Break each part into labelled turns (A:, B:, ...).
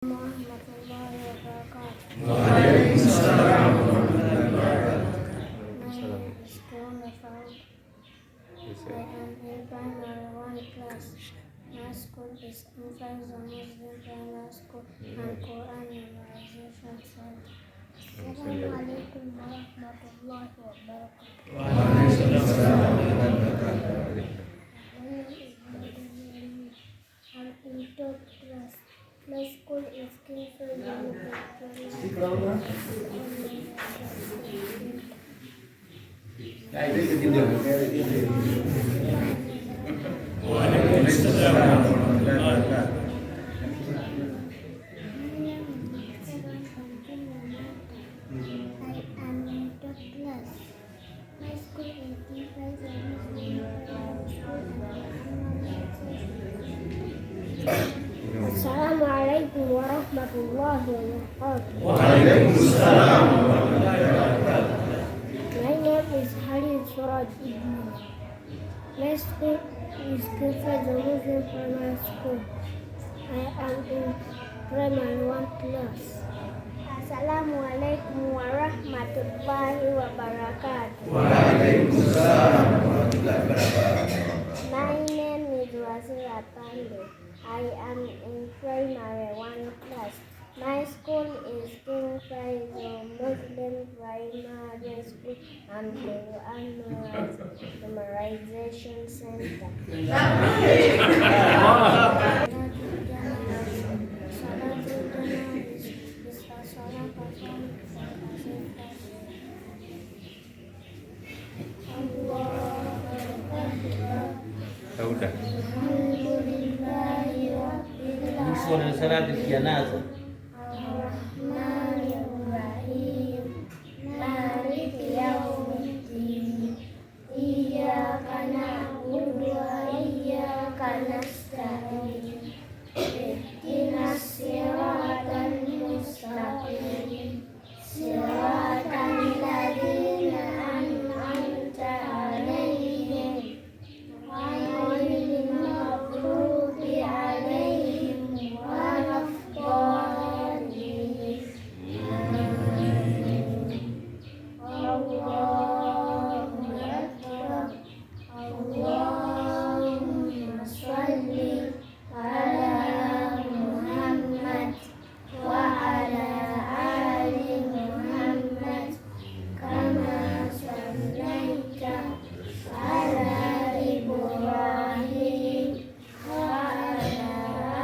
A: Warahmatullahi wabarakatuh.
B: Waalaikumsalam warahmatullahi
A: My name is Fiona Farouk. I am in primary 1 class. My school is Infanza Muslim Primary School and Quran Memorization Center. Assalamu alaikum warahmatullahi wabarakatuh.
B: Waalaikumsalam warahmatullahi
A: My name is Madani. I'm in third class. My school is King Faisal Assalamualaikum warahmatullahi wabarakatuh.
B: Waalaikumsalam warahmatullahi wabarakatuh.
A: My name is Halil Suraj Ibn. My school is Kifaz Muslim Primary School. I am in primary 1 class. Assalamualaikum warahmatullahi wabarakatuh.
B: Waalaikumsalam warahmatullahi wabarakatuh.
A: My name is Wasila Pande. I am in primary 1 class. My school is King Faisal Muslim Primary School and Quran Memorization Center.
B: Udah.
C: Suara salat jenazah.
A: Ar-Rahmanir-Rahim. Malik yaumiddin. Iyyaka na'budu wa iyyaka nasta'in. Ihdinas siratal mustaqim. Siratal ladzina an'amta 'alaihim. Ghairil maghdubi 'alaihim waladdallin. Allahu akbar. Allahumma shalli ala Muhammad wa ala ali Muhammad kama shallaita ala Ibrahim wa ala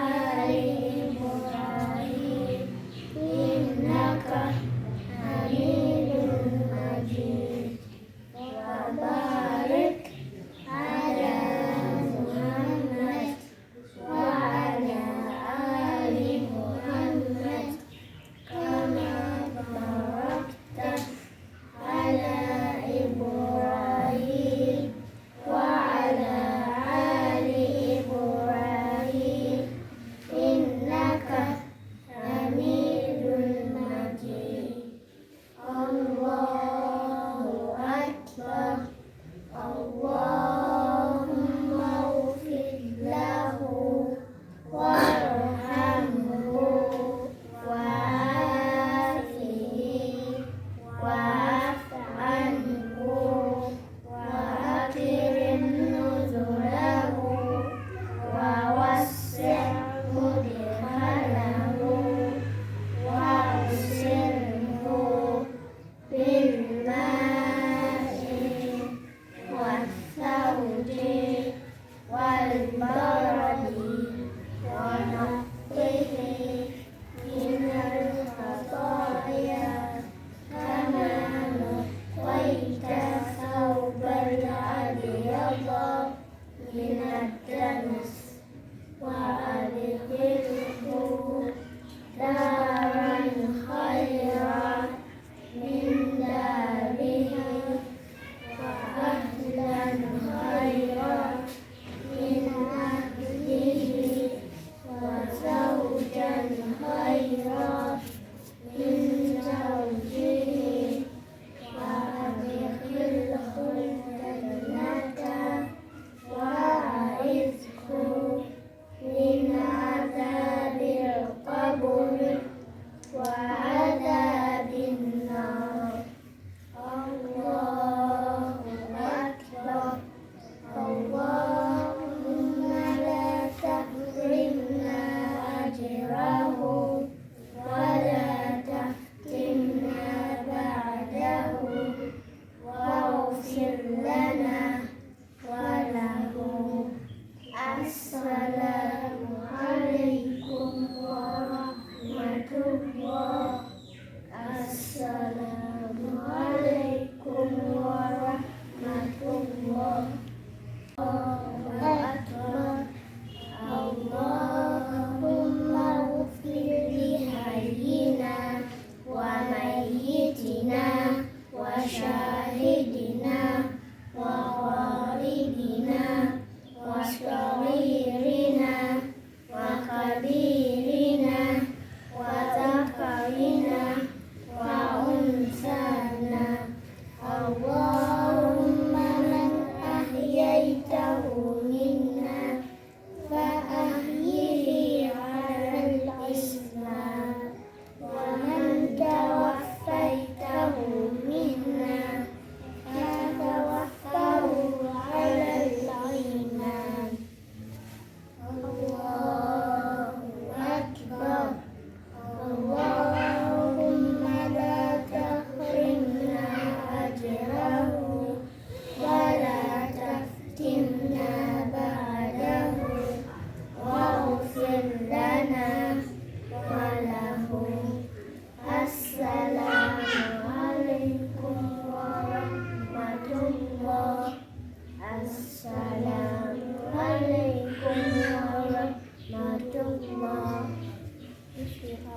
A: ali Ibrahim innaka Hamidum Majid. Wa barik ala Muhammad wa ala ali Muhammad kama barakta ala Ibrahim wa ala ali Ibrahim innaka Hamidum Majid. Allahu akbar. Allahumma ighfir lahu warhamhu wa'afihi wa'fu anhu wa akrim nuzulahu wa wassi' mudkhalahu wa usirhu bil ma'i was-sawji wal baradi wa naqqihi minal khataya kama naqaita thawbal abyada minad danas wa adkhilhu daran khairan min darihi wa ahlan khairan min ahlihi wa zawjan khairan min zawjihi wa adkhilhu jannata wa a'idhhu min adzabil qabr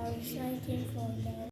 A: are reciting for the